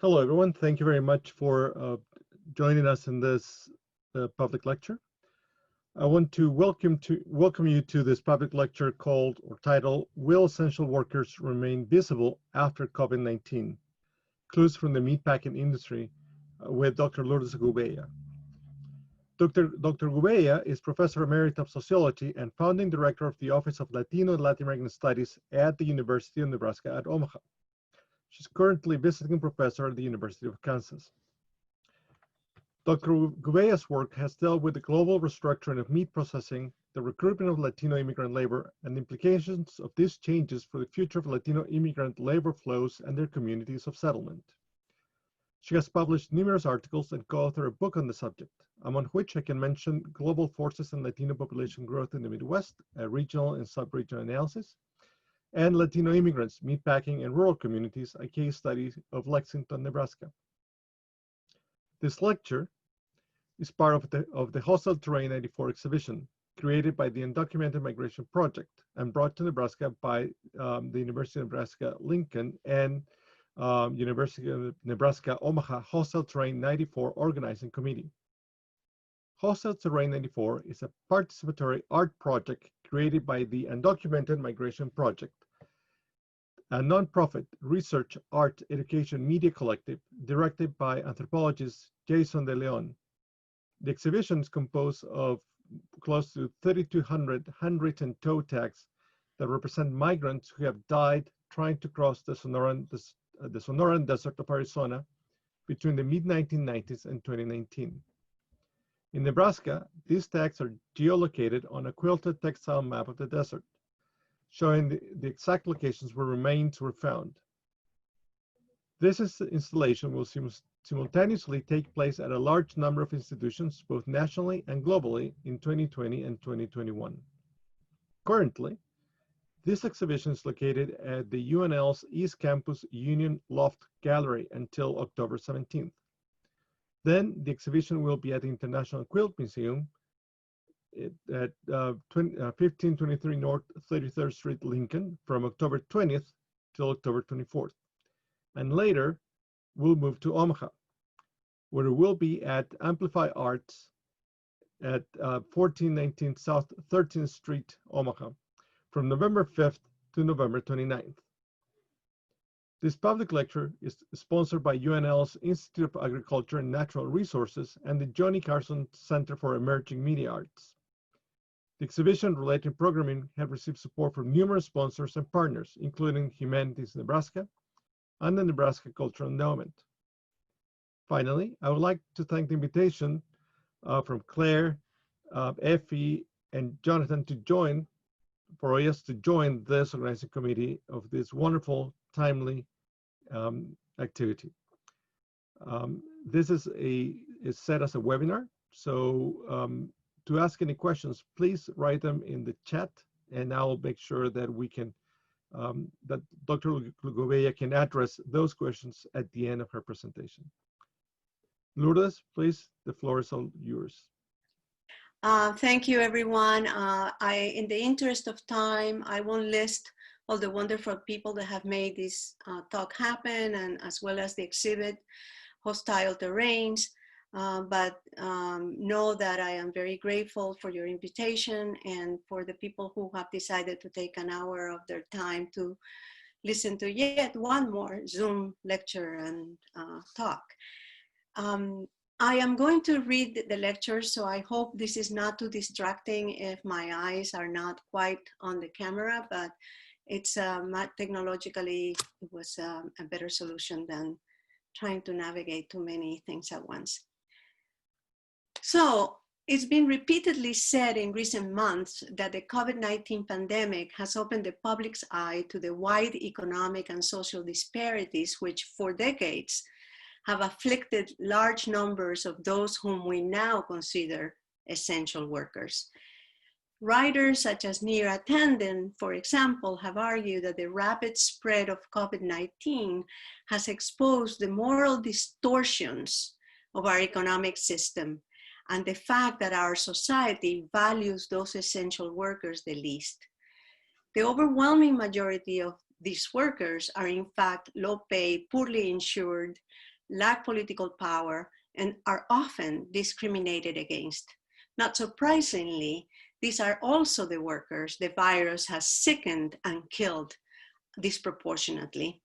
Hello, everyone. Thank you very much for joining us in this public lecture. I want to welcome you to this public lecture called or titled, Will Essential Workers Remain Visible After COVID-19? Clues from the Meatpacking Industry with Dr. Lourdes Gouveia. Dr. Gouveia is Professor Emerita of Sociology and Founding Director of the Office of Latino and Latin American Studies at the University of Nebraska at Omaha. She's currently visiting professor at the University of Kansas. Dr. Gouveia's work has dealt with the global restructuring of meat processing, the recruitment of Latino immigrant labor, and the implications of these changes for the future of Latino immigrant labor flows and their communities of settlement. She has published numerous articles and co-authored a book on the subject, among which I can mention Global Forces and Latino Population Growth in the Midwest, a regional and sub-regional analysis, and Latino Immigrants, Meatpacking in Rural Communities, a case study of Lexington, Nebraska. This lecture is part of the Hostile Terrain 94 exhibition, created by the Undocumented Migration Project and brought to Nebraska by the University of Nebraska-Lincoln and University of Nebraska Omaha Hostile Terrain 94 Organizing Committee. Hostile Terrain 94 is a participatory art project created by the Undocumented Migration Project, a nonprofit research, art, education, media collective directed by anthropologist Jason De Leon. The exhibition is composed of close to 3,200 handwritten toe tags that represent migrants who have died trying to cross the Sonoran Desert of Arizona between the mid-1990s and 2019. In Nebraska, these tags are geolocated on a quilted textile map of the desert, showing the exact locations where remains were found. This installation will simultaneously take place at a large number of institutions, both nationally and globally, in 2020 and 2021. Currently, this exhibition is located at the UNL's East Campus Union Loft Gallery until October 17th. Then the exhibition will be at the International Quilt Museum at 1523 North 33rd Street, Lincoln, from October 20th till October 24th. And later, we'll move to Omaha, where it will be at Amplify Arts at 1419 South 13th Street, Omaha, from November 5th to November 29th. This public lecture is sponsored by UNL's Institute of Agriculture and Natural Resources and the Johnny Carson Center for Emerging Media Arts. The exhibition-related programming have received support from numerous sponsors and partners, including Humanities Nebraska and the Nebraska Cultural Endowment. Finally, I would like to thank the invitation from Claire, Effie, and Jonathan for us to join this organizing committee of this wonderful, timely activity. This is set as a webinar, so to ask any questions, please write them in the chat, and I'll make sure that we can, that Dr. Gouveia can address those questions at the end of her presentation. Lourdes, please, the floor is all yours. Thank you, everyone. In the interest of time, I won't list all the wonderful people that have made this talk happen, and as well as the exhibit, Hostile Terrains. But know that I am very grateful for your invitation and for the people who have decided to take an hour of their time to listen to yet one more Zoom lecture and talk. I am going to read the lecture, so I hope this is not too distracting if my eyes are not quite on the camera, but it's technologically, it was a better solution than trying to navigate too many things at once. So it's been repeatedly said in recent months that the COVID-19 pandemic has opened the public's eye to the wide economic and social disparities, which for decades have afflicted large numbers of those whom we now consider essential workers. Writers such as Neera Tanden, for example, have argued that the rapid spread of COVID-19 has exposed the moral distortions of our economic system and the fact that our society values those essential workers the least. The overwhelming majority of these workers are in fact low-paid, poorly insured, lack political power, and are often discriminated against. Not surprisingly, these are also the workers the virus has sickened and killed disproportionately.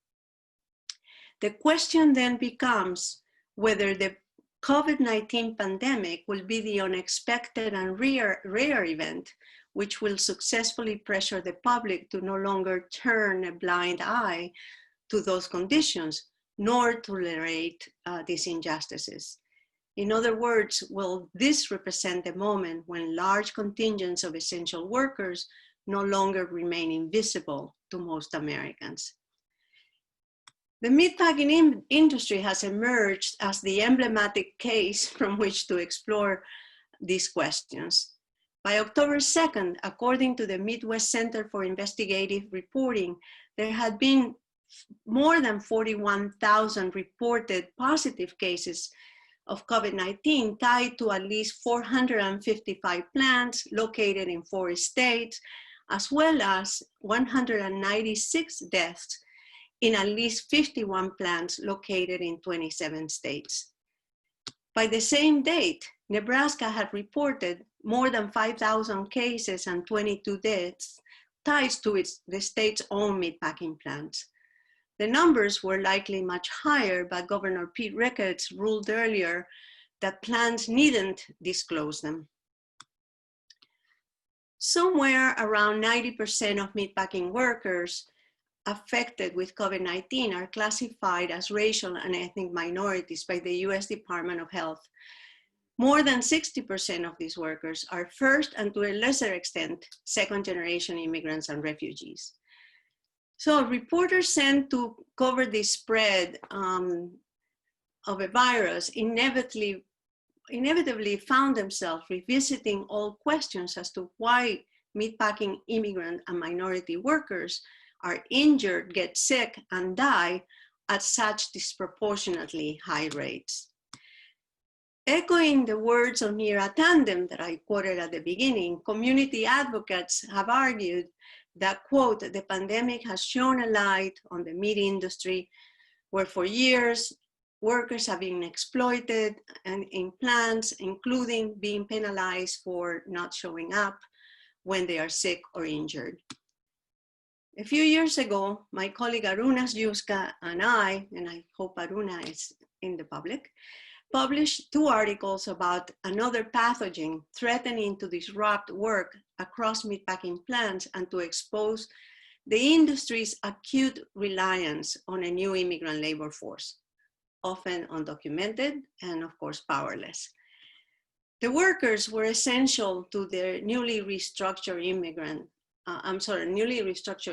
The question then becomes whether the COVID-19 pandemic will be the unexpected and rare event which will successfully pressure the public to no longer turn a blind eye to those conditions, nor tolerate these injustices. In other words, will this represent the moment when large contingents of essential workers no longer remain invisible to most Americans? The meatpacking industry has emerged as the emblematic case from which to explore these questions. By October 2nd, according to the Midwest Center for Investigative Reporting, there had been more than 41,000 reported positive cases of COVID-19 tied to at least 455 plants located in 4 states, as well as 196 deaths in at least 51 plants located in 27 states. By the same date, Nebraska had reported more than 5,000 cases and 22 deaths tied to the state's own meatpacking plants. The numbers were likely much higher, but Governor Pete Ricketts ruled earlier that plants needn't disclose them. Somewhere around 90% of meatpacking workers affected with COVID-19 are classified as racial and ethnic minorities by the US Department of Health. More than 60% of these workers are first and to a lesser extent, second-generation immigrants and refugees. So reporters sent to cover the spread of a virus inevitably found themselves revisiting old questions as to why meatpacking immigrant and minority workers are injured, get sick, and die at such disproportionately high rates. Echoing the words of Nira Tandem that I quoted at the beginning, community advocates have argued that, quote, the pandemic has shone a light on the meat industry, where for years, workers have been exploited and in plants, including being penalized for not showing up when they are sick or injured. A few years ago, my colleague Aruna Juska and I hope Aruna is in the public, published 2 articles about another pathogen threatening to disrupt work across meatpacking plants and to expose the industry's acute reliance on a new immigrant labor force, often undocumented and of course powerless. The workers were essential to their newly restructured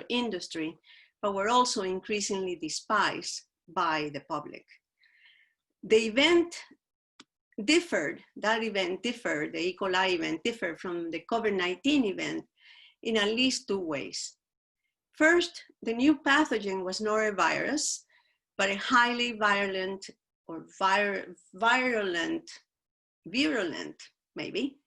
industry, but were also increasingly despised by the public. The event differed, the E. coli event differed from the COVID-19 event in at least 2 ways. First, the new pathogen was not a virus, but a highly virulent or virulent maybe,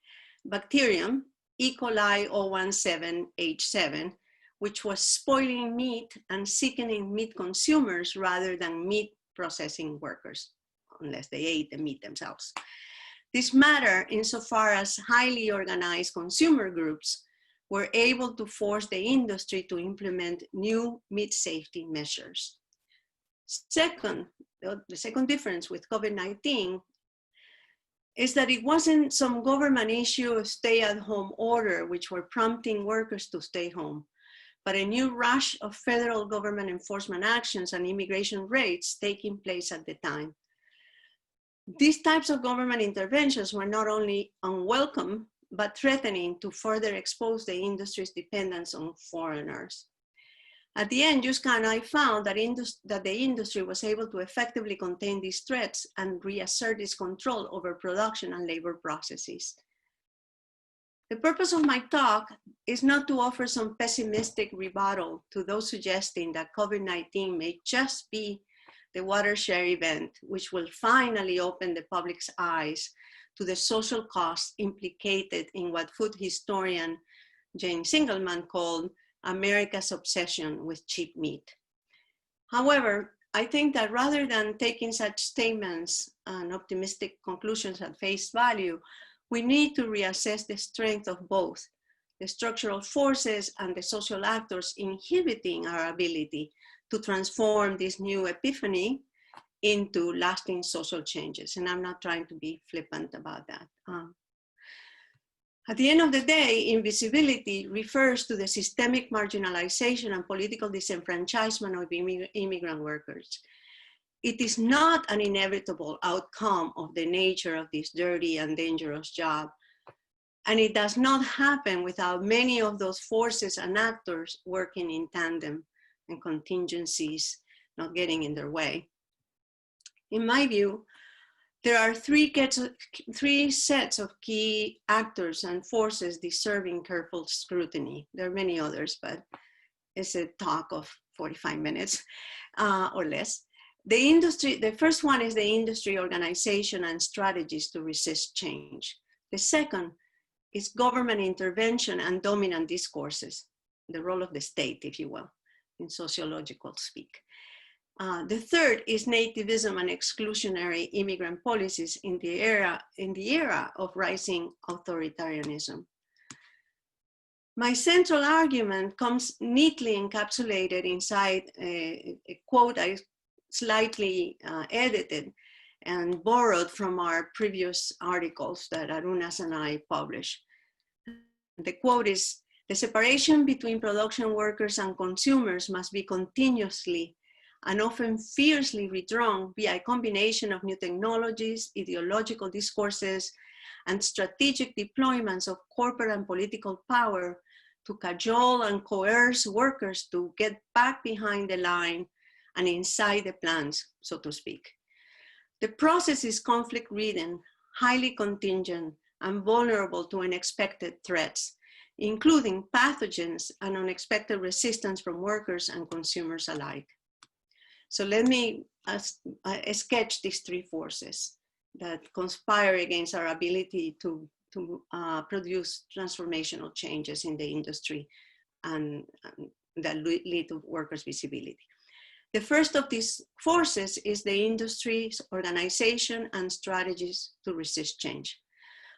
bacterium, E. coli 017H7, which was spoiling meat and sickening meat consumers rather than meat processing workers, unless they ate the meat themselves. This mattered insofar as highly organized consumer groups were able to force the industry to implement new meat safety measures. Second, the second difference with COVID-19 is that it wasn't some government issue of stay-at-home order which were prompting workers to stay home, but a new rush of federal government enforcement actions and immigration raids taking place at the time. These types of government interventions were not only unwelcome, but threatening to further expose the industry's dependence on foreigners. At the end, Juska and I found that the industry was able to effectively contain these threats and reassert its control over production and labor processes. The purpose of my talk is not to offer some pessimistic rebuttal to those suggesting that COVID-19 may just be the watershed event, which will finally open the public's eyes to the social costs implicated in what food historian Jane Ziegelman called America's obsession with cheap meat. However, I think that rather than taking such statements and optimistic conclusions at face value, we need to reassess the strength of both the structural forces and the social actors inhibiting our ability to transform this new epiphany into lasting social changes. And I'm not trying to be flippant about that. At the end of the day, invisibility refers to the systemic marginalization and political disenfranchisement of immigrant workers. It is not an inevitable outcome of the nature of this dirty and dangerous job. And it does not happen without many of those forces and actors working in tandem and contingencies not getting in their way. In my view, there are three sets of key actors and forces deserving careful scrutiny. There are many others, but it's a talk of 45 minutes or less. The first one is the industry organization and strategies to resist change. The second is government intervention and dominant discourses, the role of the state, if you will, in sociological speak. The third is nativism and exclusionary immigrant policies in the era of rising authoritarianism. My central argument comes neatly encapsulated inside a quote I slightly edited and borrowed from our previous articles that Arunas and I published. The quote is, "The separation between production workers and consumers must be continuously and often fiercely redrawn via a combination of new technologies, ideological discourses, and strategic deployments of corporate and political power to cajole and coerce workers to get back behind the line and inside the plants, so to speak. The process is conflict-ridden, highly contingent, and vulnerable to unexpected threats, including pathogens and unexpected resistance from workers and consumers alike." So let me sketch these three forces that conspire against our ability to produce transformational changes in the industry and that lead to workers' visibility. The first of these forces is the industry's organization and strategies to resist change.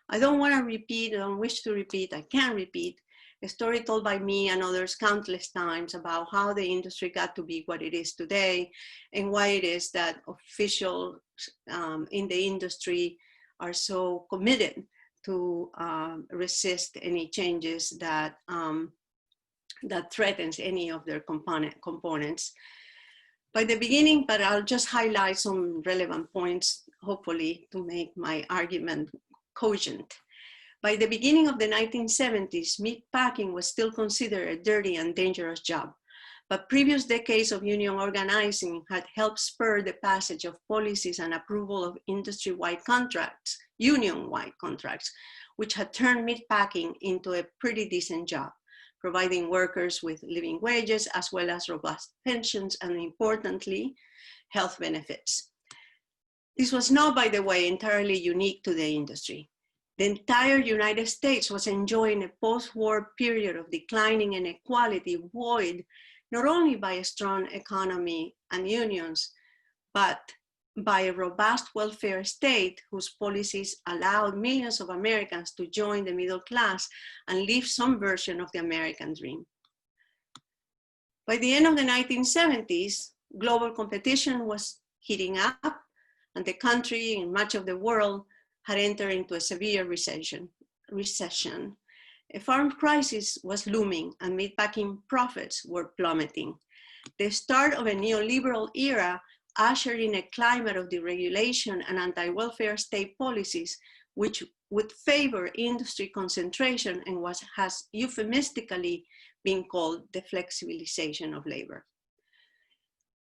I don't want to repeat, I don't wish to repeat, I can repeat a story told by me and others countless times about how the industry got to be what it is today and why it is that officials in the industry are so committed to resist any changes that, that threatens any of their components. By the beginning, but I'll just highlight some relevant points, hopefully, to make my argument cogent. By the beginning of the 1970s, meatpacking was still considered a dirty and dangerous job, but previous decades of union organizing had helped spur the passage of policies and approval of industry-wide contracts, union-wide contracts, which had turned meatpacking into a pretty decent job, providing workers with living wages as well as robust pensions and, importantly, health benefits. This was not, by the way, entirely unique to the industry. The entire United States was enjoying a post-war period of declining inequality, buoyed not only by a strong economy and unions, but by a robust welfare state whose policies allowed millions of Americans to join the middle class and live some version of the American dream. By the end of the 1970s, global competition was heating up, and the country and much of the world had entered into a severe recession. A farm crisis was looming and meatpacking profits were plummeting. The start of a neoliberal era ushered in a climate of deregulation and anti-welfare state policies, which would favor industry concentration and has euphemistically been called the flexibilization of labor.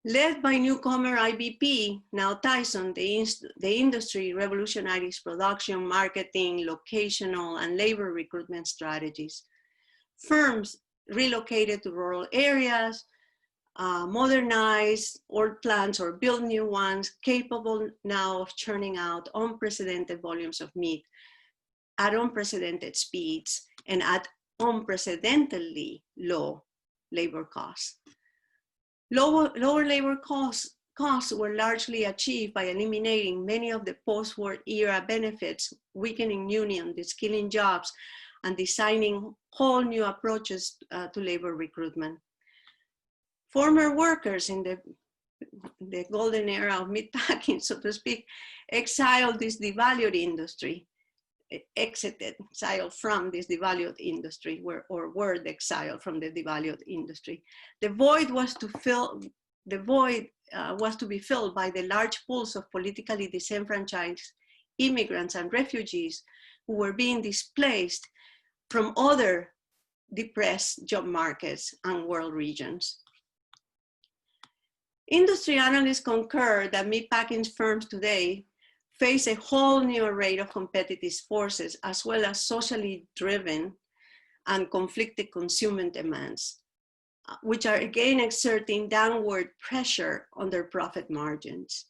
Led by newcomer IBP, now Tyson, the industry revolutionized production, marketing, locational, and labor recruitment strategies. Firms relocated to rural areas, modernized old plants or build new ones, capable now of churning out unprecedented volumes of meat at unprecedented speeds and at unprecedentedly low labor costs. Lower labor costs costs were largely achieved by eliminating many of the post-war era benefits, weakening union, de-skilling jobs, and designing whole new approaches to labor recruitment. Former workers in the golden era of meatpacking, so to speak, exiled this devalued industry, exiled from this devalued industry, or were exiled from the devalued industry. The void was to be filled by the large pools of politically disenfranchised immigrants and refugees who were being displaced from other depressed job markets and world regions. Industry analysts concur that meatpacking firms today face a whole new array of competitive forces, as well as socially driven and conflicted consumer demands, which are again exerting downward pressure on their profit margins.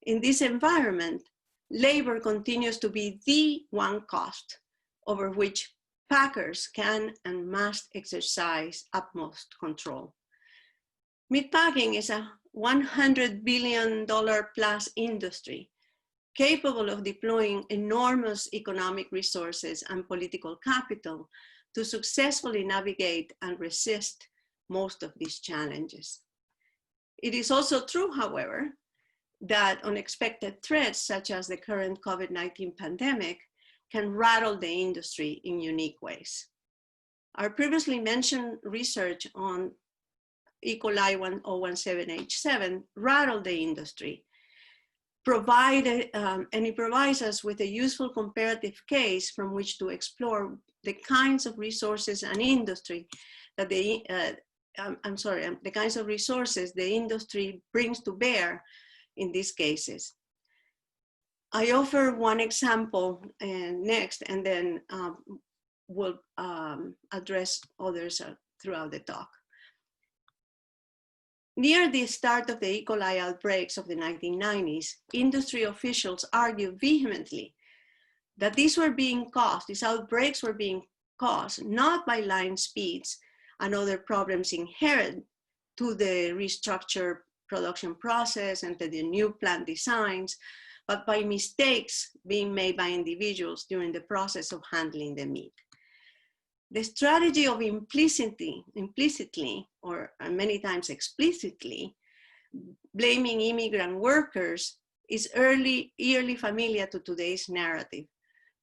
In this environment, labor continues to be the one cost over which packers can and must exercise utmost control. Meatpacking is a $100 billion plus industry capable of deploying enormous economic resources and political capital to successfully navigate and resist most of these challenges. It is also true, however, that unexpected threats such as the current COVID-19 pandemic can rattle the industry in unique ways. Our previously mentioned research on E. coli 1017H7 rattled the industry, and it provides us with a useful comparative case from which to explore the kinds of resources and industry that the kinds of resources the industry brings to bear in these cases. I offer one example next, and then we'll address others throughout the talk. Near the start of the E. coli outbreaks of the 1990s, industry officials argued vehemently that these outbreaks were being caused not by line speeds and other problems inherent to the restructured production process and to the new plant designs, but by mistakes being made by individuals during the process of handling the meat. The strategy of implicitly, or many times explicitly, blaming immigrant workers is eerily familiar to today's narrative,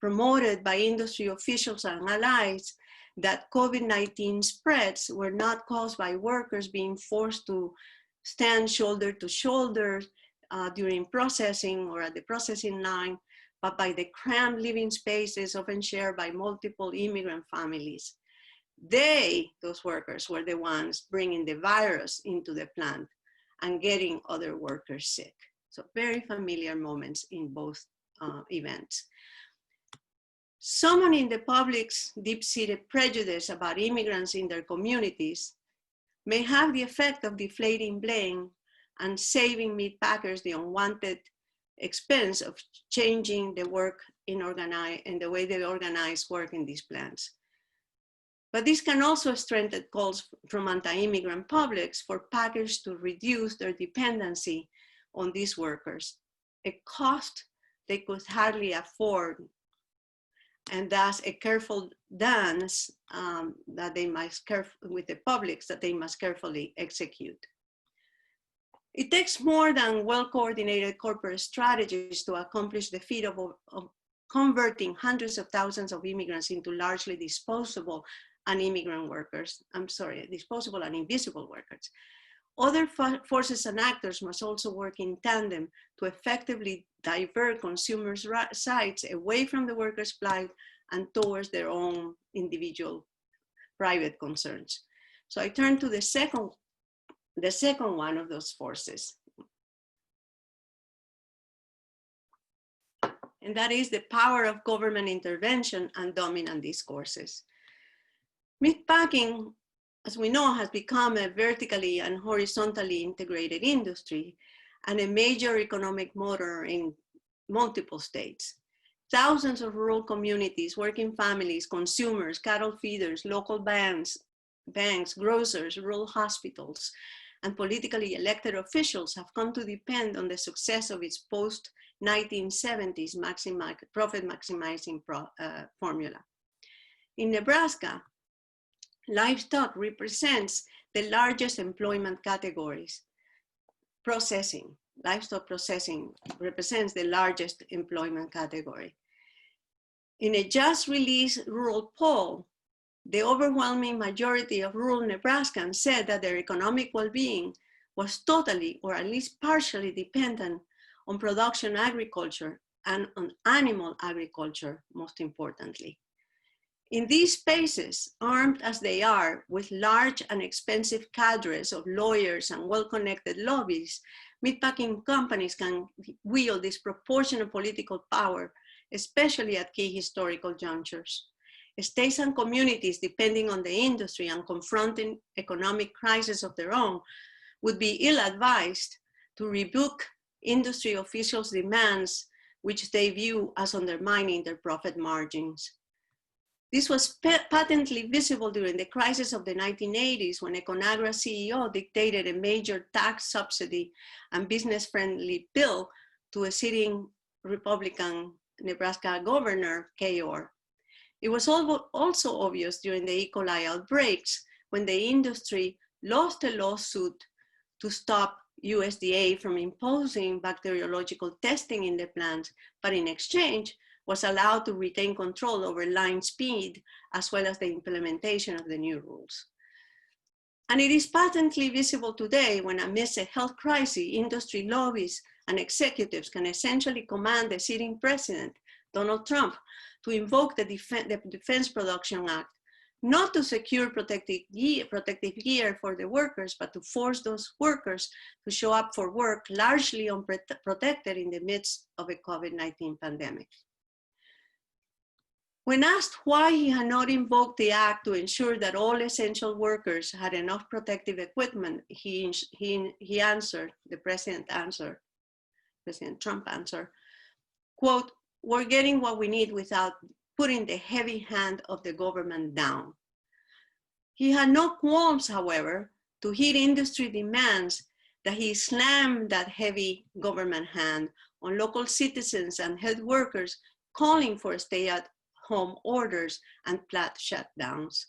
promoted by industry officials and allies that COVID-19 spreads were not caused by workers being forced to stand shoulder to shoulder during processing or at the processing line, but by the cramped living spaces often shared by multiple immigrant families. Those workers, were the ones bringing the virus into the plant and getting other workers sick. So very familiar moments in both events. Summoning the public's deep-seated prejudice about immigrants in their communities may have the effect of deflating blame and saving meat packers the unwanted expense of changing the work in the way they organize work in these plants. But this can also strengthen calls from anti-immigrant publics for packers to reduce their dependency on these workers, a cost they could hardly afford, and thus a careful dance that they must with the publics that they must carefully execute. It takes more than well-coordinated corporate strategies to accomplish the feat of converting hundreds of thousands of immigrants into largely disposable and immigrant workers. Disposable and invisible workers. Other forces and actors must also work in tandem to effectively divert consumers' sights away from the workers' plight and towards their own individual private concerns. So I turn to the second one of those forces. And that is the power of government intervention and dominant discourses. Meatpacking, as we know, has become a vertically and horizontally integrated industry and a major economic motor in multiple states. Thousands of rural communities, working families, consumers, cattle feeders, local banks, grocers, rural hospitals, and politically elected officials have come to depend on the success of its post-1970s profit maximizing formula. In Nebraska, livestock represents the largest employment categories. Livestock processing represents the largest employment category. In a just released rural poll, the overwhelming majority of rural Nebraskans said that their economic well-being was totally or at least partially dependent on production agriculture and on animal agriculture, most importantly. In these spaces, armed as they are with large and expensive cadres of lawyers and well-connected lobbies, meatpacking companies can wield disproportionate political power, especially at key historical junctures. States and communities, depending on the industry and confronting economic crises of their own, would be ill-advised to rebuke industry officials' demands, which they view as undermining their profit margins. This was patently visible during the crisis of the 1980s, when Econagra's CEO dictated a major tax subsidy and business-friendly bill to a sitting Republican Nebraska governor, Kay Orr. It was also obvious during the E. coli outbreaks, when the industry lost a lawsuit to stop USDA from imposing bacteriological testing in the plants, but in exchange was allowed to retain control over line speed, as well as the implementation of the new rules. And it is patently visible today when, amidst a health crisis, industry lobbies and executives can essentially command the sitting president, Donald Trump, to invoke the Defense Production Act, not to secure protective gear for the workers, but to force those workers to show up for work largely unprotected in the midst of a COVID-19 pandemic. When asked why he had not invoked the act to ensure that all essential workers had enough protective equipment, he answered, President Trump answered, quote, "We're getting what we need without putting the heavy hand of the government down." He had no qualms, however, to heed industry demands that he slammed that heavy government hand on local citizens and health workers calling for stay-at-home orders and plant shutdowns.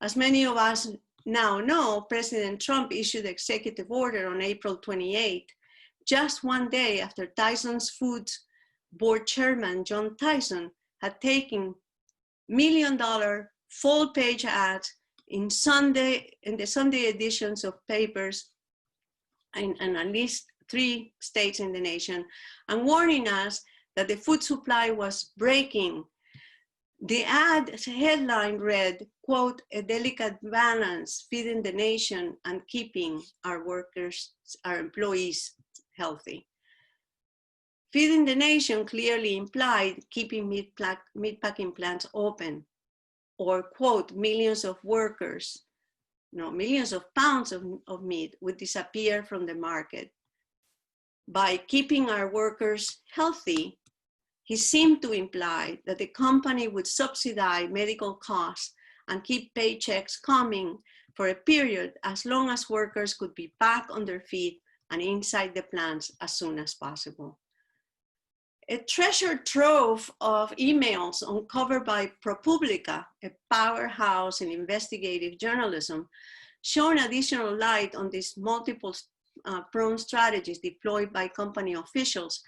As many of us now know, President Trump issued the executive order on April 28, just one day after Tyson's Foods board chairman, John Tyson, had taken $1 million full-page ads in the Sunday editions of papers in at least 3 states in the nation, and warning us that the food supply was breaking. The ad's headline read, quote, "A delicate balance, feeding the nation and keeping our workers, our employees healthy." Feeding the nation clearly implied keeping meatpacking plants open, or, quote, millions of pounds of meat would disappear from the market. By keeping our workers healthy, he seemed to imply that the company would subsidize medical costs and keep paychecks coming for a period as long as workers could be back on their feet and inside the plants as soon as possible. A treasure trove of emails uncovered by ProPublica, a powerhouse in investigative journalism, shone additional light on these multiple prone strategies deployed by company officials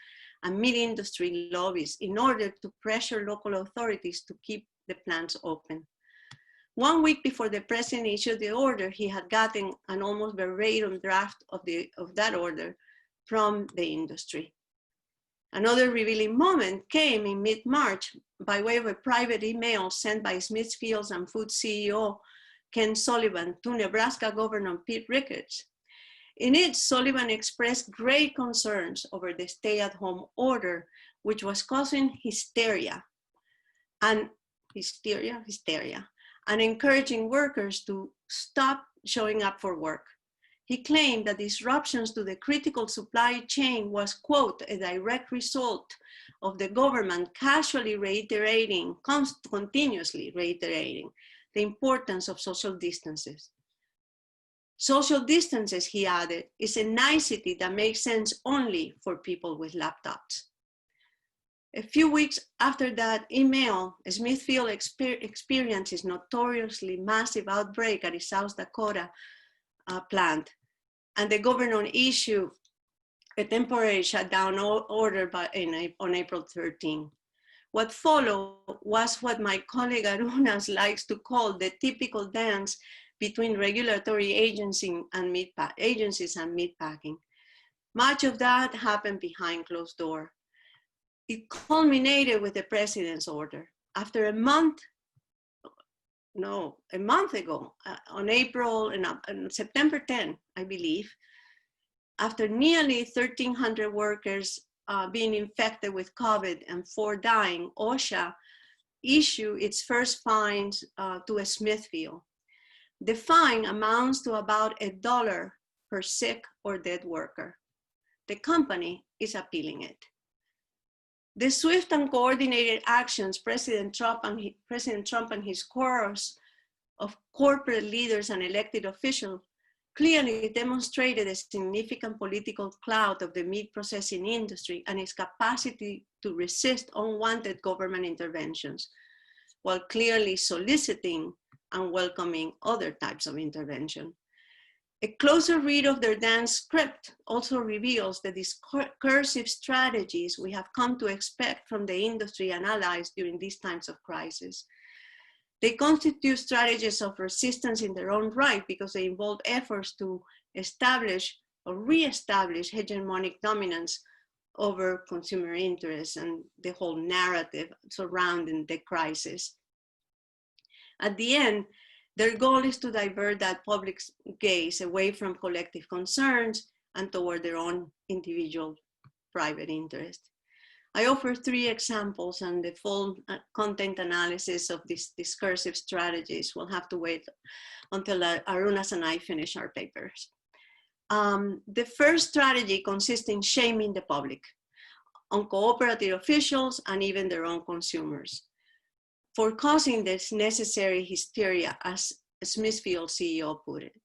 and meat industry lobbies in order to pressure local authorities to keep the plants open. 1 week before the president issued the order, he had gotten an almost verbatim draft of that order from the industry. Another revealing moment came in mid-March by way of a private email sent by Smithfields and Food CEO Ken Sullivan to Nebraska Governor Pete Ricketts. In it, Sullivan expressed great concerns over the stay-at-home order, which was causing hysteria, and encouraging workers to stop showing up for work. He claimed that disruptions to the critical supply chain was, quote, "a direct result of the government continuously reiterating the importance of social distances." Social distances, he added, is a nicety that makes sense only for people with laptops. A few weeks after that email, Smithfield experienced his notoriously massive outbreak at his South Dakota plant, and the governor issued a temporary shutdown order on April 13. What followed was what my colleague at UNAS likes to call the typical dance between regulatory agencies and meatpacking. Much of that happened behind closed doors. It culminated with the president's order. After a month ago, on September 10, I believe, after nearly 1,300 workers being infected with COVID and 4 dying, OSHA issued its first fines to a Smithfield. The fine amounts to about $1 per sick or dead worker. The company is appealing it. The swift and coordinated actions President Trump and his chorus of corporate leaders and elected officials clearly demonstrated the significant political clout of the meat processing industry and its capacity to resist unwanted government interventions, while clearly soliciting and welcoming other types of intervention. A closer read of their dance script also reveals the discursive strategies we have come to expect from the industry and allies during these times of crisis. They constitute strategies of resistance in their own right because they involve efforts to establish or reestablish hegemonic dominance over consumer interests and the whole narrative surrounding the crisis. At the end, their goal is to divert that public gaze away from collective concerns and toward their own individual private interest. I offer 3 examples, and the full content analysis of these discursive strategies will have to wait until Arunas and I finish our papers. The first strategy consists in shaming the public, uncooperative officials, and even their own consumers, for causing this necessary hysteria, as Smithfield CEO put it.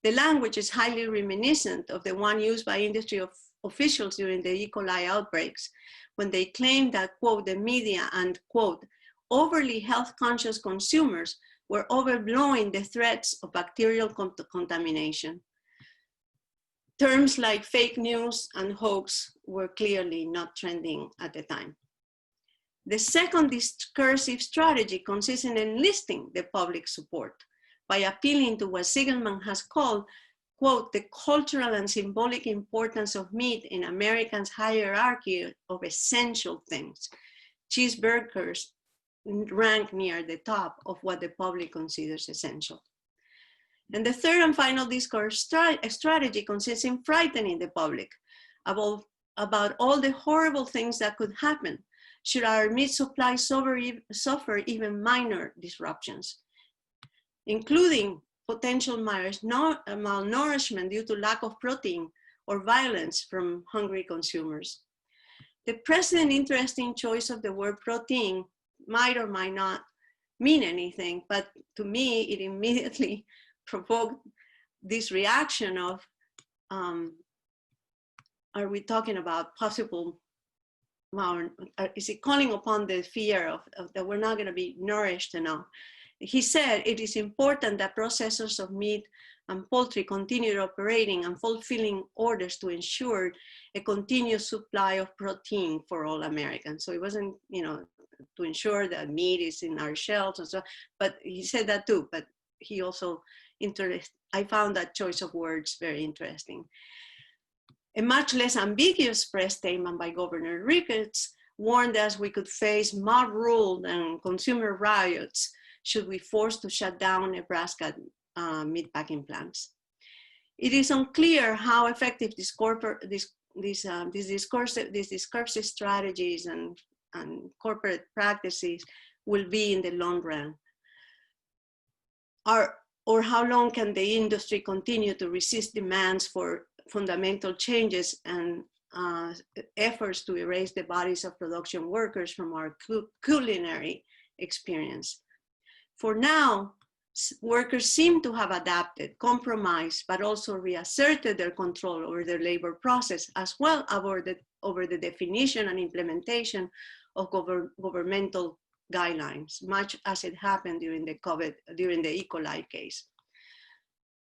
The language is highly reminiscent of the one used by industry officials during the E. coli outbreaks, when they claimed that, quote, the media and, quote, overly health-conscious consumers were overblowing the threats of bacterial contamination. Terms like fake news and hoax were clearly not trending at the time. The second discursive strategy consists in enlisting the public support by appealing to what Ziegelman has called, quote, the cultural and symbolic importance of meat in Americans' hierarchy of essential things. Cheeseburgers rank near the top of what the public considers essential. And the third and final discourse strategy consists in frightening the public about all the horrible things that could happen should our meat supply suffer even minor disruptions, including potential malnourishment due to lack of protein or violence from hungry consumers. The president's interesting choice of the word protein might or might not mean anything, but to me, it immediately provoked this reaction of, are we talking about possible, is it calling upon the fear of that we're not going to be nourished enough? He said it is important that processors of meat and poultry continue operating and fulfilling orders to ensure a continuous supply of protein for all Americans. So it wasn't, to ensure that meat is in our shelves and so, but he said that too, but he also, I found that choice of words very interesting. A much less ambiguous press statement by Governor Ricketts warned us we could face mob rule and consumer riots should we force to shut down Nebraska meatpacking plants. It is unclear how effective these discursive strategies and corporate practices will be in the long run. Or how long can the industry continue to resist demands for fundamental changes and efforts to erase the bodies of production workers from our culinary experience? For now, Workers seem to have adapted, compromised, but also reasserted their control over their labor process, as well over the definition and implementation of governmental guidelines, much as it happened during the E. coli case.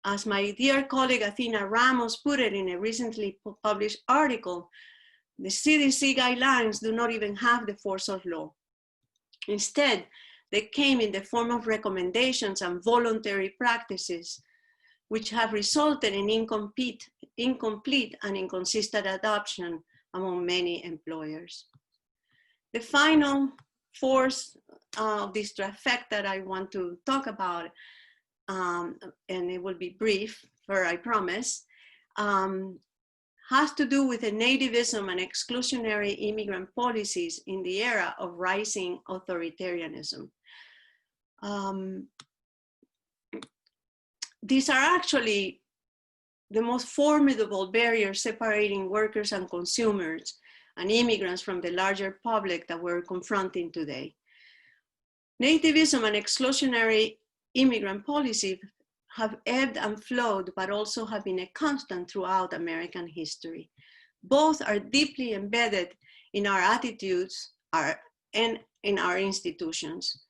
As my dear colleague Athena Ramos put it in a recently published article, the CDC guidelines do not even have the force of law. Instead, they came in the form of recommendations and voluntary practices, which have resulted in incomplete and inconsistent adoption among many employers. The final force of this trifecta that I want to talk about, and it will be brief, for I promise, has to do with the nativism and exclusionary immigrant policies in the era of rising authoritarianism. These are actually the most formidable barriers separating workers and consumers and immigrants from the larger public that we're confronting today. Nativism and exclusionary immigrant policy have ebbed and flowed, but also have been a constant throughout American history. Both are deeply embedded in our attitudes and in our institutions,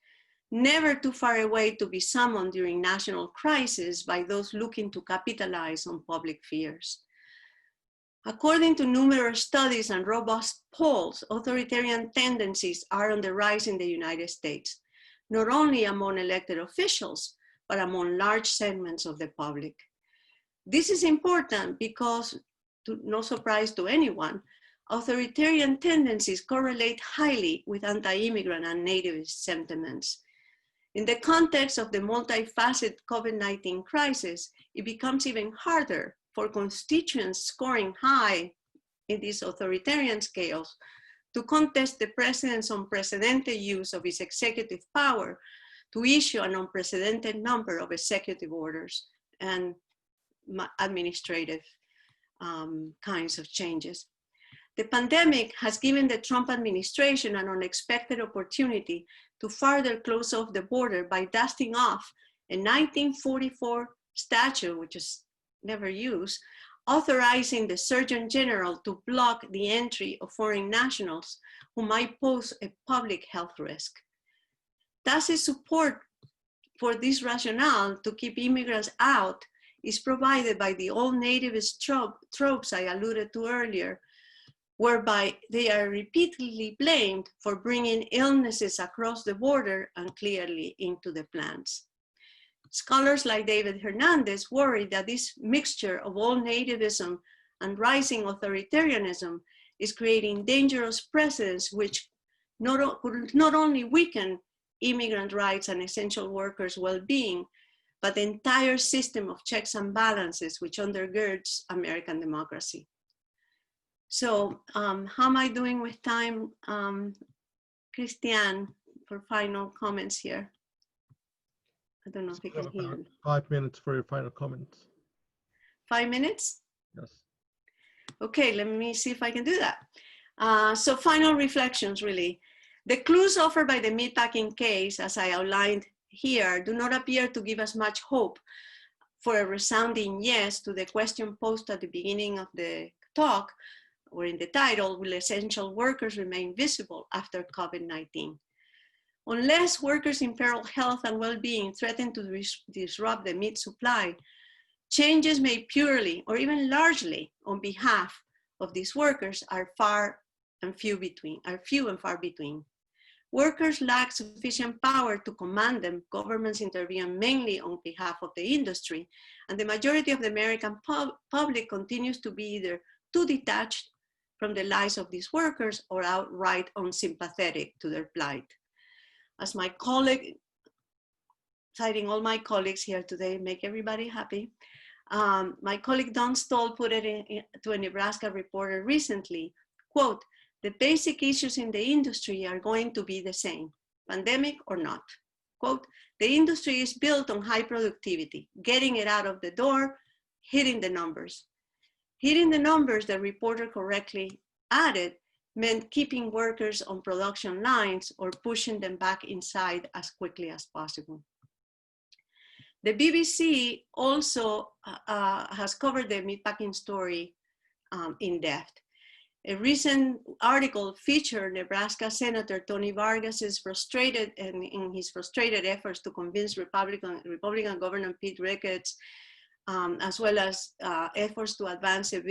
never too far away to be summoned during national crisis by those looking to capitalize on public fears. According to numerous studies and robust polls, authoritarian tendencies are on the rise in the United States, not only among elected officials, but among large segments of the public. This is important because, no surprise to anyone, authoritarian tendencies correlate highly with anti-immigrant and nativist sentiments. In the context of the multifaceted COVID-19 crisis, it becomes even harder for constituents scoring high in these authoritarian scales to contest the president's unprecedented use of his executive power to issue an unprecedented number of executive orders and administrative kinds of changes. The pandemic has given the Trump administration an unexpected opportunity to further close off the border by dusting off a 1944 statute, which is never used, authorizing the Surgeon General to block the entry of foreign nationals who might pose a public health risk. Tacit support for this rationale to keep immigrants out is provided by the old nativist tropes I alluded to earlier, whereby they are repeatedly blamed for bringing illnesses across the border and clearly into the plants. Scholars like David Hernandez worry that this mixture of old nativism and rising authoritarianism is creating dangerous precedents which could not only weaken immigrant rights and essential workers' well-being, but the entire system of checks and balances which undergirds American democracy. So how am I doing with time, Christian, for final comments here? I don't know if you can hear me. 5 minutes for your final comments. 5 minutes? Yes. Okay, let me see if I can do that. So final reflections, really. The clues offered by the meatpacking case, as I outlined here, do not appear to give us much hope for a resounding yes to the question posed at the beginning of the talk, or in the title, will essential workers remain visible after COVID-19? Unless workers' imperiled health and well-being threaten to disrupt the meat supply, changes made purely or even largely on behalf of these workers are few and far between. Workers lack sufficient power to command them. Governments intervene mainly on behalf of the industry, and the majority of the American public continues to be either too detached from the lives of these workers or outright unsympathetic to their plight. As my colleague, citing all my colleagues here today, make everybody happy, my colleague Don Stoll put it to a Nebraska reporter recently, quote, "The basic issues in the industry are going to be the same, pandemic or not." Quote, "The industry is built on high productivity, getting it out of the door, hitting the numbers." Hitting the numbers, the reporter correctly added, meant keeping workers on production lines or pushing them back inside as quickly as possible. The BBC also has covered the meatpacking story in depth. A recent article featured Nebraska Senator Tony Vargas's frustrated efforts to convince Republican Governor Pete Ricketts, as well as efforts to advance a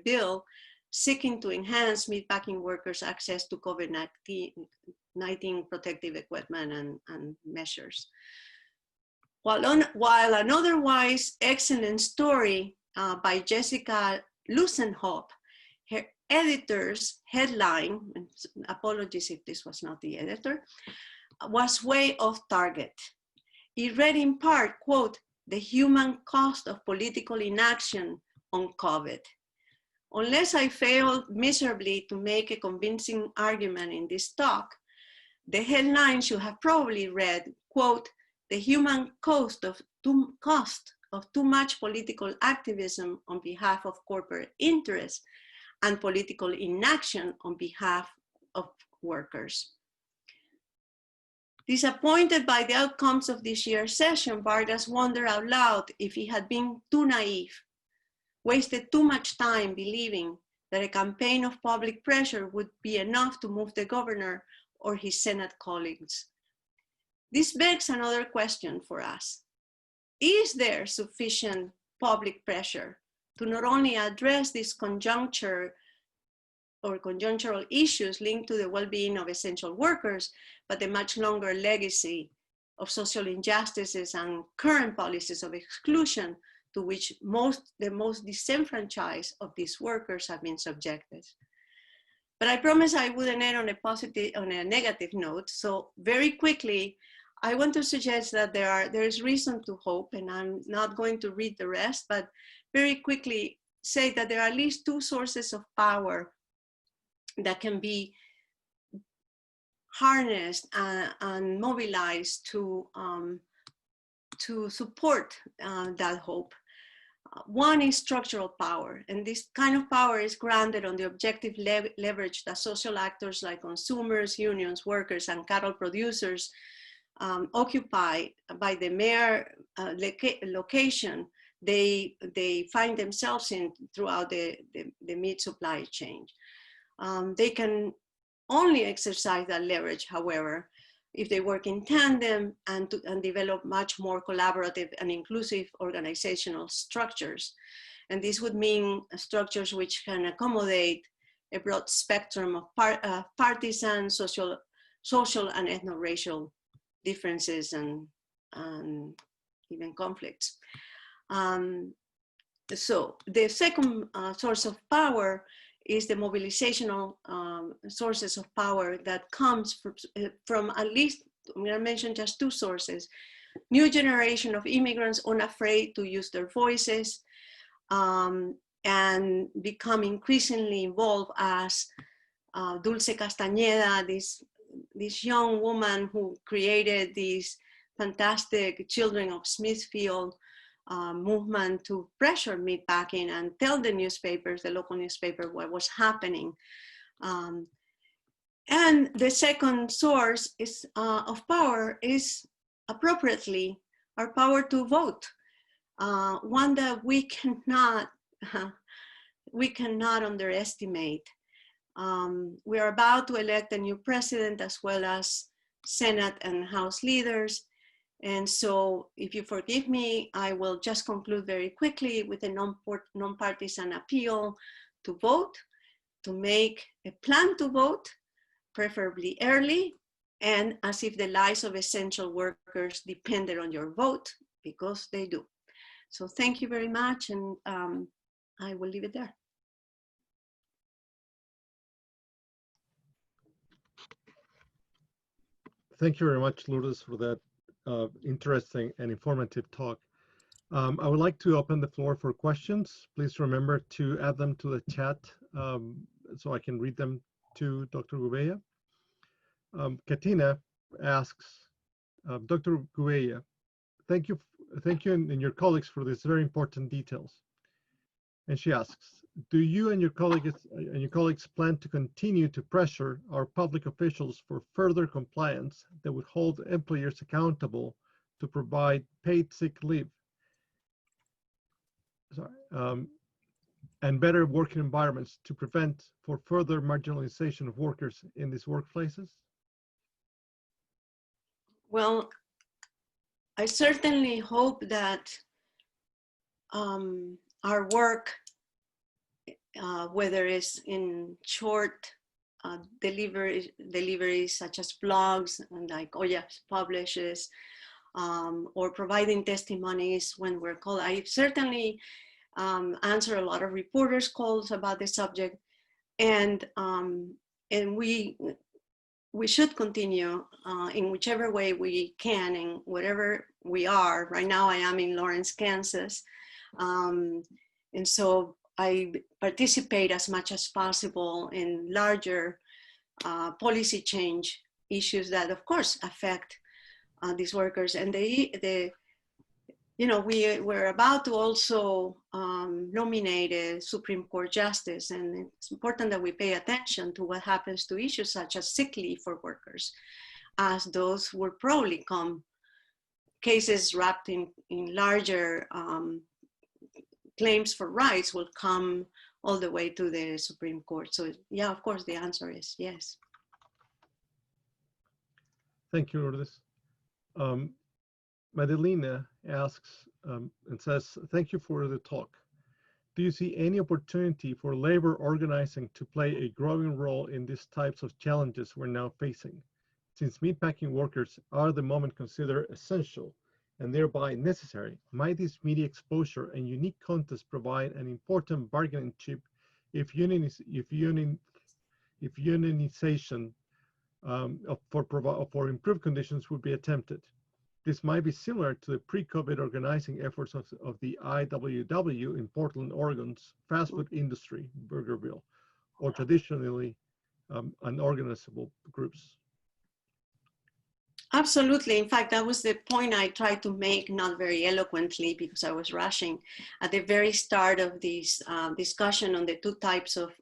bill seeking to enhance meatpacking workers' access to COVID-19 protective equipment and measures. While an otherwise excellent story by Jessica Lusenhoff, her editor's headline, and apologies if this was not the editor, was way off target. It read in part, quote, "the human cost of political inaction on COVID." Unless I failed miserably to make a convincing argument in this talk, the headline should have probably read, quote, "the human cost of too much political activism on behalf of corporate interests and political inaction on behalf of workers." Disappointed by the outcomes of this year's session, Vargas wondered out loud if he had been too naive, wasted too much time believing that a campaign of public pressure would be enough to move the governor or his Senate colleagues. This begs another question for us. Is there sufficient public pressure to not only address this conjunctural issues linked to the well-being of essential workers, but the much longer legacy of social injustices and current policies of exclusion to which the most disenfranchised of these workers have been subjected? But I promised I wouldn't end on a negative note. So very quickly, I want to suggest that there is reason to hope, and I'm not going to read the rest, but very quickly say that there are at least two sources of power that can be harnessed and mobilized to support that hope. One is structural power, and this kind of power is grounded on the objective leverage that social actors like consumers, unions, workers, and cattle producers occupy by the mere location they find themselves in throughout the meat supply chain. They can only exercise that leverage, however, if they work in tandem and develop much more collaborative and inclusive organizational structures. And this would mean structures which can accommodate a broad spectrum of partisan, social and ethno-racial differences and even conflicts. So the second source of power is the mobilizational sources of power that comes from at least, I'm going to mention just two sources: new generation of immigrants unafraid to use their voices and become increasingly involved, as Dulce Castañeda, this young woman who created this fantastic Children of Smithfield movement to pressure meatpacking and tell the newspapers, the local newspaper, what was happening. And the second source of power is appropriately our power to vote, one that we cannot underestimate. We are about to elect a new president, as well as Senate and House leaders. And so, if you forgive me, I will just conclude very quickly with a non-partisan appeal to vote, to make a plan to vote, preferably early, and as if the lives of essential workers depended on your vote, because they do. So thank you very much, and I will leave it there. Thank you very much, Lourdes, for that interesting and informative talk. I would like to open the floor for questions. Please remember to add them to the chat so I can read them to Dr. Gouveia. Katina asks, Dr. Gouveia, thank you and your colleagues for these very important details. And she asks, do you and your colleagues plan to continue to pressure our public officials for further compliance that would hold employers accountable to provide paid sick leave, and better working environments to prevent for further marginalization of workers in these workplaces? Well, I certainly hope that our work, whether it's in short deliveries such as blogs and like OLLAS publishes, or providing testimonies when we're called. I certainly answer a lot of reporters' calls about the subject, and we should continue in whichever way we can and wherever we are. Right now I am in Lawrence, Kansas, and so I participate as much as possible in larger policy change issues that of course affect these workers. And we're about to also nominate a Supreme Court justice, and it's important that we pay attention to what happens to issues such as sick leave for workers, as those will probably come cases wrapped in larger claims for rights will come all the way to the Supreme Court. So yeah, of course, the answer is yes. Thank you, Lourdes. Madelina asks and says, thank you for the talk. Do you see any opportunity for labor organizing to play a growing role in these types of challenges we're now facing? Since meatpacking workers are the moment considered essential and thereby necessary, might this media exposure and unique context provide an important bargaining chip if unionization for improved conditions would be attempted? This might be similar to the pre-COVID organizing efforts of the IWW in Portland, Oregon's fast food industry, Burgerville, or traditionally unorganizable groups. Absolutely. In fact, that was the point I tried to make, not very eloquently because I was rushing, at the very start of this discussion on the two types of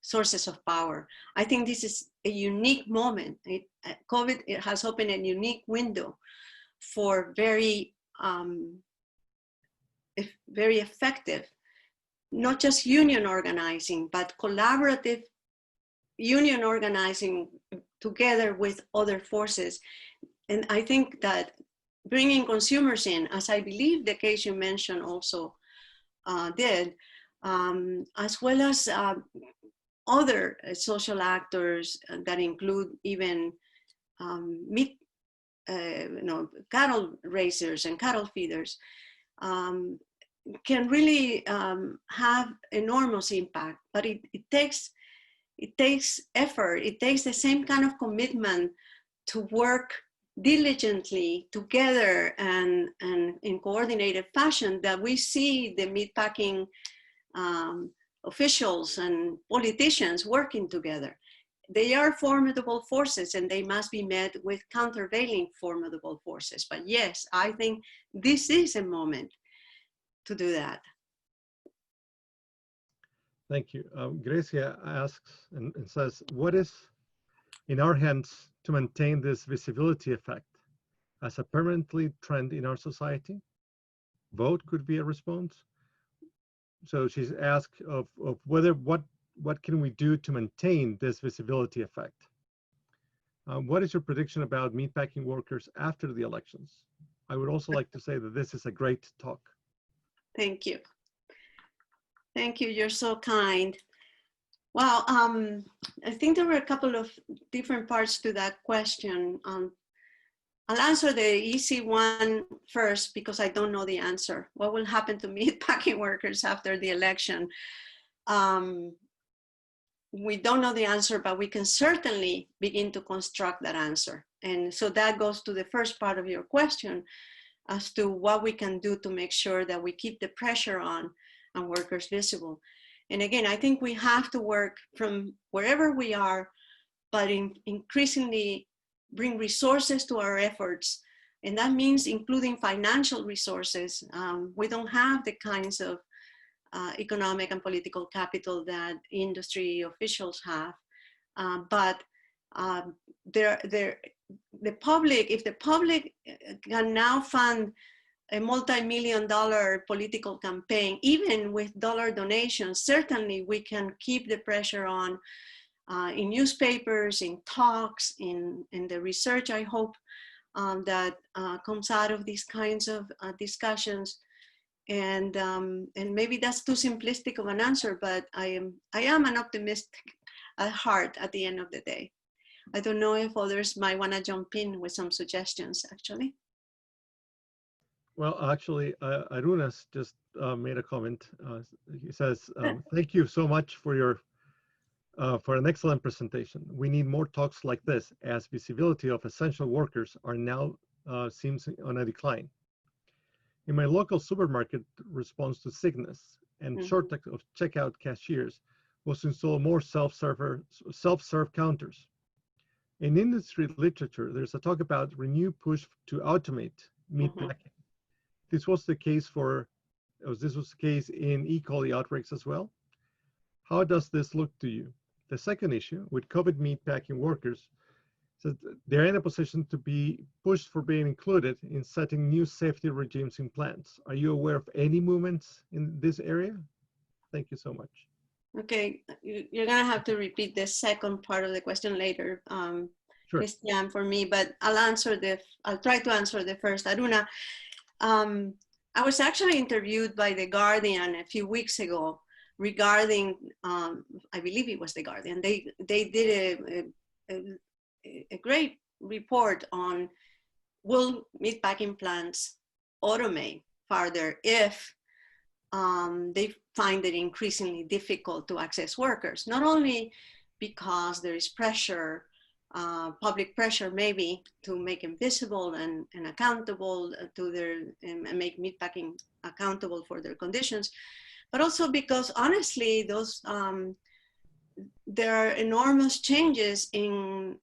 sources of power. I think this is a unique moment. COVID has opened a unique window for very effective, not just union organizing, but collaborative union organizing together with other forces. And I think that bringing consumers in, as I believe the case you mentioned also did, as well as other social actors that include even cattle raisers and cattle feeders, can really have enormous impact. But it takes effort. It takes the same kind of commitment to work diligently together and in coordinated fashion that we see the meatpacking officials and politicians working together. They are formidable forces and they must be met with countervailing formidable forces. But yes, I think this is a moment to do that. Thank you. Grecia asks and says, what is in our hands to maintain this visibility effect as a permanently trend in our society? Vote could be a response. So she's asked of whether what can we do to maintain this visibility effect? What is your prediction about meatpacking workers after the elections? I would also like to say that this is a great talk. Thank you. Thank you, you're so kind. Well, I think there were a couple of different parts to that question. I'll answer the easy one first because I don't know the answer. What will happen to meatpacking workers after the election? We don't know the answer, but we can certainly begin to construct that answer. And so that goes to the first part of your question as to what we can do to make sure that we keep the pressure on workers visible. And again, I think we have to work from wherever we are, but increasingly bring resources to our efforts. And that means including financial resources. We don't have the kinds of economic and political capital that industry officials have. But the public, if the public can now fund a multi-million-dollar political campaign, even with dollar donations, certainly we can keep the pressure on in newspapers, in talks, in the research, I hope, that comes out of these kinds of discussions. And maybe that's too simplistic of an answer, but I am an optimist at heart at the end of the day. I don't know if others might want to jump in with some suggestions, actually. Well, actually, Arunas just made a comment. He says, "Thank you so much for your for an excellent presentation. We need more talks like this, as visibility of essential workers are now seems on a decline. In my local supermarket, response to sickness and shortage of checkout cashiers was to install more self-serve counters. In industry literature, there's a talk about renewed push to automate meatpacking. This was the case in E. coli outbreaks as well. How does this look to you? The second issue, with COVID meatpacking workers, so they're in a position to be pushed for being included in setting new safety regimes in plants. Are you aware of any movements in this area? Thank you so much. Okay, you're gonna have to repeat the second part of the question later, Sure. Christian, for me, but I'll try to answer the first. Aruna, I was actually interviewed by The Guardian a few weeks ago regarding, I believe it was The Guardian. They did a great report on will meatpacking plants automate further if they find it increasingly difficult to access workers, not only because there is pressure, public pressure maybe, to make them visible and accountable to and make meatpacking accountable for their conditions, but also because honestly, those there are enormous changes in,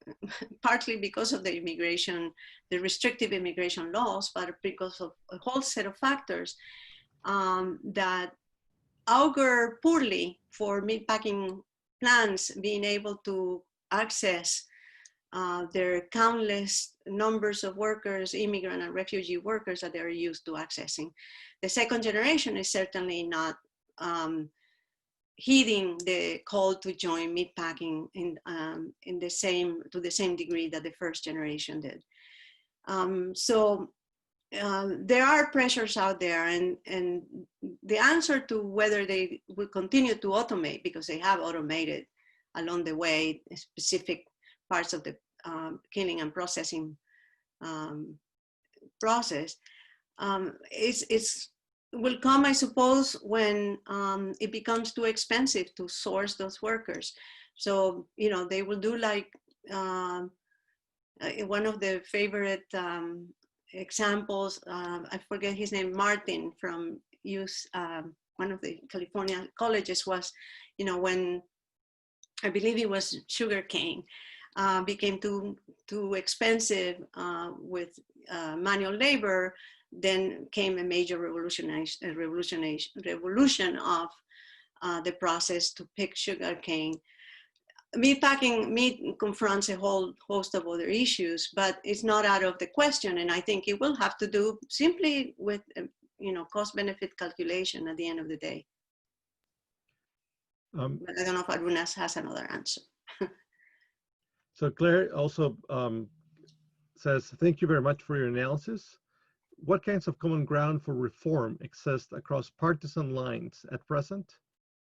partly because of the restrictive immigration laws, but because of a whole set of factors that augur poorly for meatpacking plants being able to access their countless numbers of workers, immigrant and refugee workers that they're used to accessing. The second generation is certainly not heeding the call to join meatpacking to the same degree that the first generation did. There are pressures out there, and the answer to whether they will continue to automate, because they have automated along the way specific parts of the killing and processing process, will come, I suppose, when it becomes too expensive to source those workers. So, you know, they will do like one of the favorite examples, I forget his name, Martin from one of the California colleges, was, you know, when I believe it was sugarcane became too expensive with manual labor, then came a major revolution of the process to pick sugarcane. Meat confronts a whole host of other issues, but it's not out of the question. And I think it will have to do simply with, you know, cost-benefit calculation at the end of the day. But I don't know if Arunas has another answer. So Claire also says, thank you very much for your analysis. What kinds of common ground for reform exist across partisan lines at present,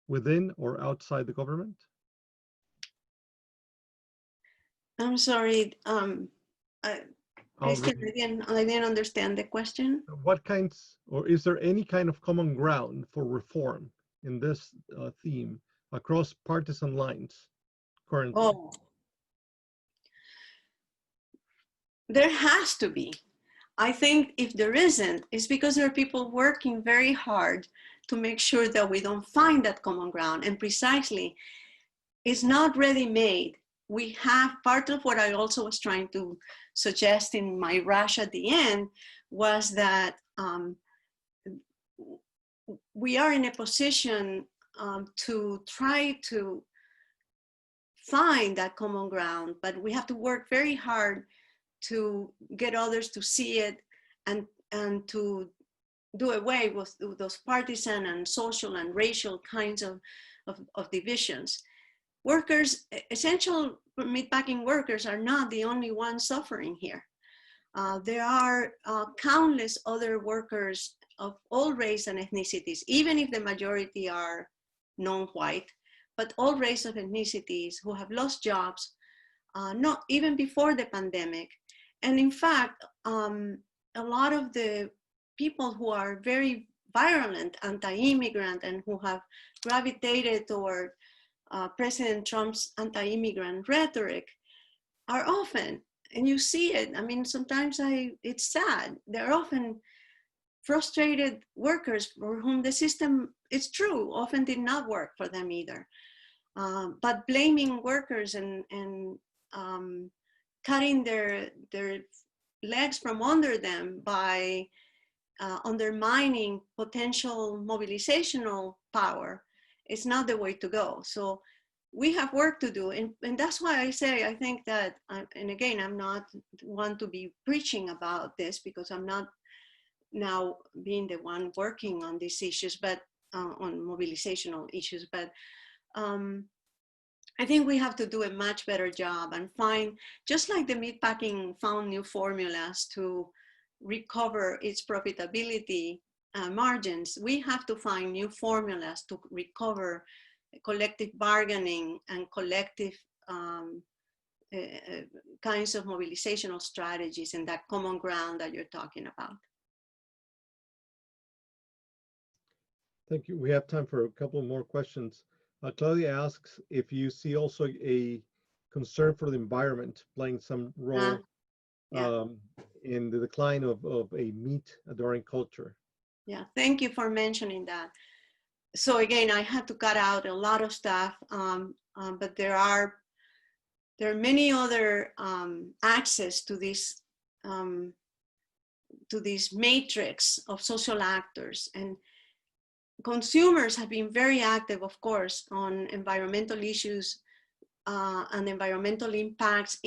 within or outside the government? I'm sorry, Christian, I didn't understand the question. What kinds, or is there any kind of common ground for reform in this theme across partisan lines currently? Oh, there has to be. I think if there isn't, it's because there are people working very hard to make sure that we don't find that common ground. And precisely, it's not ready-made. We have, part of what I also was trying to suggest in my rush at the end was that we are in a position to try to find that common ground, but we have to work very hard to get others to see it and to do away with those partisan and social and racial kinds of divisions. Workers, essential meatpacking workers, are not the only ones suffering here. There are countless other workers of all race and ethnicities, even if the majority are non-white, but all race of ethnicities who have lost jobs, not even before the pandemic. And in fact, a lot of the people who are very virulent anti-immigrant and who have gravitated toward President Trump's anti-immigrant rhetoric are often, and you see it, I mean, sometimes it's sad, they're often frustrated workers for whom the system, it's true, often did not work for them either. But blaming workers and cutting their legs from under them by undermining potential mobilizational power is not the way to go. So we have work to do. And that's why I say, I think that, and again, I'm not one to be preaching about this because I'm not now being the one working on these issues, but on mobilizational issues, but I think we have to do a much better job and find, just like the meatpacking found new formulas to recover its profitability margins, we have to find new formulas to recover collective bargaining and collective kinds of mobilizational strategies and that common ground that you're talking about. Thank you. We have time for a couple more questions. Claudia asks if you see also a concern for the environment playing some role in the decline of a meat-adoring culture. Yeah, thank you for mentioning that. So again, I had to cut out a lot of stuff, but there are many other access to this matrix of social actors, and consumers have been very active, of course, on environmental issues and environmental impacts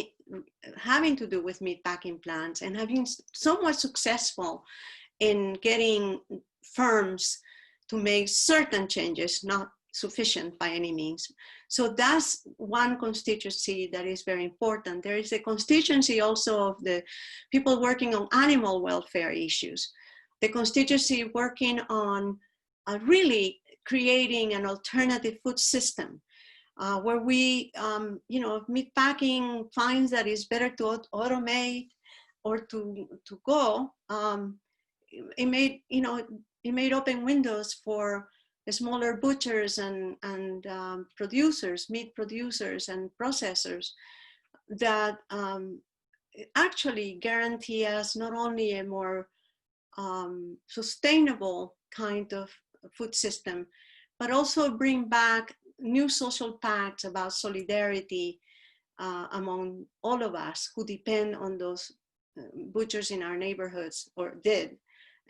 having to do with meatpacking plants, and have been somewhat successful in getting firms to make certain changes, not sufficient by any means. So that's one constituency that is very important. There is a constituency also of the people working on animal welfare issues, the constituency working on really creating an alternative food system where we, you know, if meatpacking finds that it's better to automate or to go, it made, you know, it made open windows for smaller butchers and producers, meat producers and processors that actually guarantee us not only a more sustainable kind of food system, but also bring back new social pacts about solidarity among all of us who depend on those butchers in our neighborhoods, or did.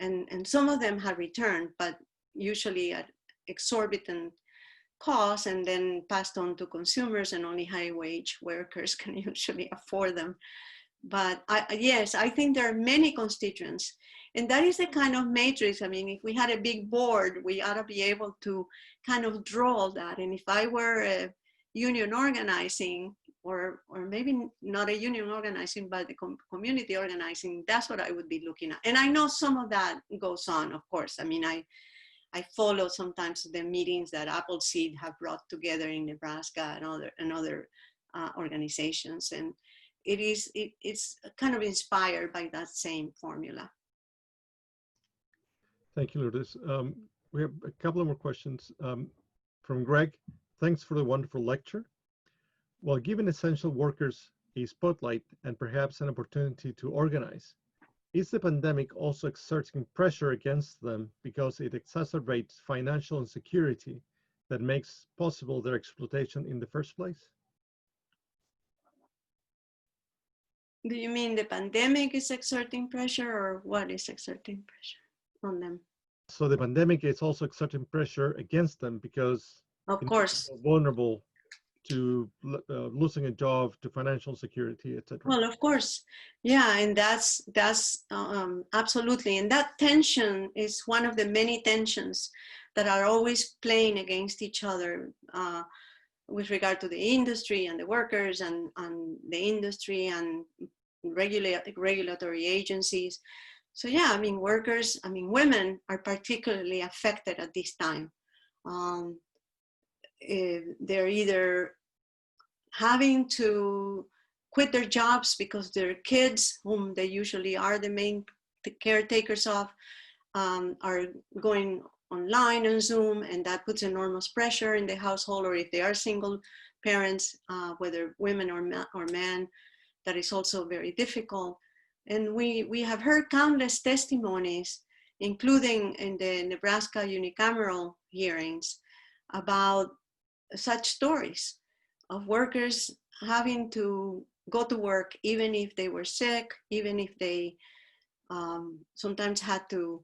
And some of them have returned, but usually at exorbitant costs and then passed on to consumers, and only high wage workers can usually afford them. But yes, I think there are many constituents, and that is the kind of matrix. I mean, if we had a big board, we ought to be able to kind of draw all that. And if I were a union organizing, or maybe not a union organizing, but the community organizing, that's what I would be looking at. And I know some of that goes on, of course. I mean, I follow sometimes the meetings that Appleseed have brought together in Nebraska and other organizations. And it's kind of inspired by that same formula. Thank you, Lourdes. We have a couple of more questions from Greg. Thanks for the wonderful lecture. While giving essential workers a spotlight and perhaps an opportunity to organize, is the pandemic also exerting pressure against them because it exacerbates financial insecurity that makes possible their exploitation in the first place? Do you mean the pandemic is exerting pressure, or what is exerting pressure on them? So the pandemic is also exerting pressure against them because of course they're vulnerable to losing a job, to financial security, etc. Well, of course, yeah, and that's absolutely, and that tension is one of the many tensions that are always playing against each other with regard to the industry and the workers and the industry and regulatory agencies. So yeah, I mean, women are particularly affected at this time. They're either having to quit their jobs because their kids, whom they usually are the main caretakers of, are going online on Zoom, and that puts enormous pressure in the household, or if they are single parents, whether women or men, that is also very difficult. And we have heard countless testimonies, including in the Nebraska unicameral hearings, about such stories of workers having to go to work even if they were sick, even if they sometimes had to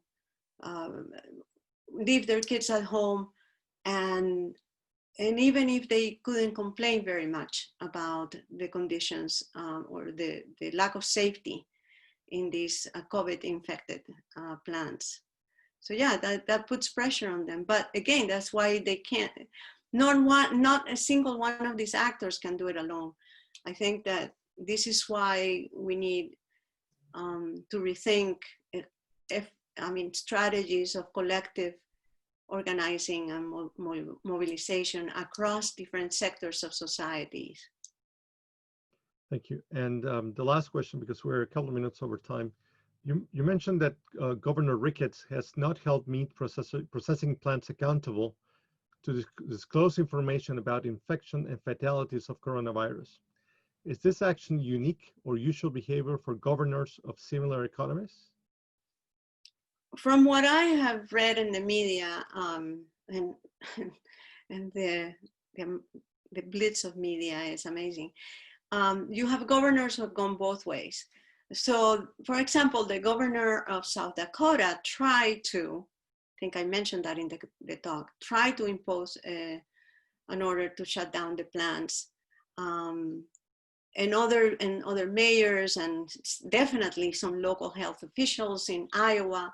leave their kids at home, and even if they couldn't complain very much about the conditions or the lack of safety in these COVID-infected plants. So yeah, that puts pressure on them. But again, that's why they can't, not a single one of these actors can do it alone. I think that this is why we need to rethink strategies of collective organizing and mobilization across different sectors of societies. Thank you. And the last question, because we're a couple of minutes over time, you mentioned that Governor Ricketts has not held meat processing plants accountable to disclose information about infection and fatalities of coronavirus. Is this action unique or usual behavior for governors of similar economies? From what I have read in the media and the blitz of media is amazing. You have governors who have gone both ways. So, for example, the governor of South Dakota tried to, I think I mentioned that in the talk, tried to impose an order to shut down the plants. And other mayors and definitely some local health officials in Iowa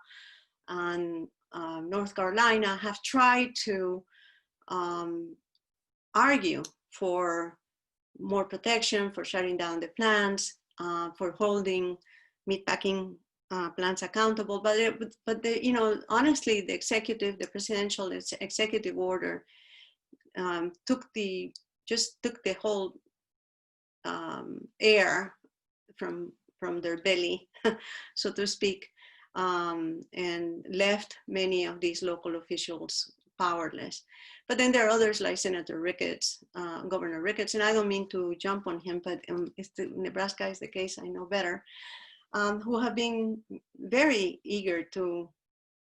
and North Carolina have tried to argue for more protection, for shutting down the plants, for holding meatpacking plants accountable. But honestly, the presidential executive order took the whole air from their belly, so to speak, and left many of these local officials powerless. But then there are others like Senator Ricketts, Governor Ricketts, and I don't mean to jump on him, but Nebraska is the case I know better, who have been very eager to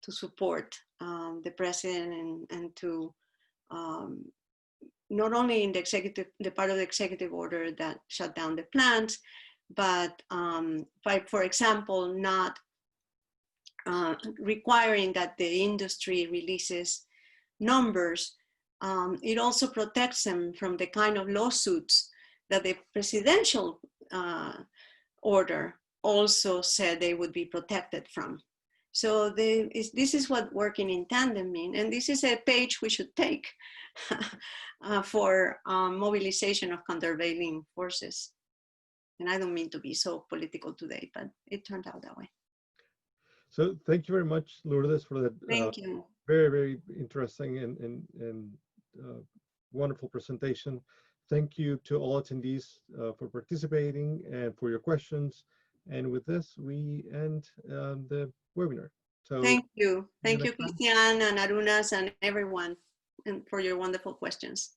support the president and to not only in the part of the executive order that shut down the plants, but by, for example, not requiring that the industry releases numbers. It also protects them from the kind of lawsuits that the presidential order also said they would be protected from. So this is what working in tandem means. And this is a page we should take for mobilization of countervailing forces. And I don't mean to be so political today, but it turned out that way. So thank you very much, Lourdes, for that Thank you. very, very interesting and wonderful presentation. Thank you to all attendees for participating and for your questions. And with this, we end the webinar. So thank you. Thank you, Christian and Arunas and everyone, and for your wonderful questions.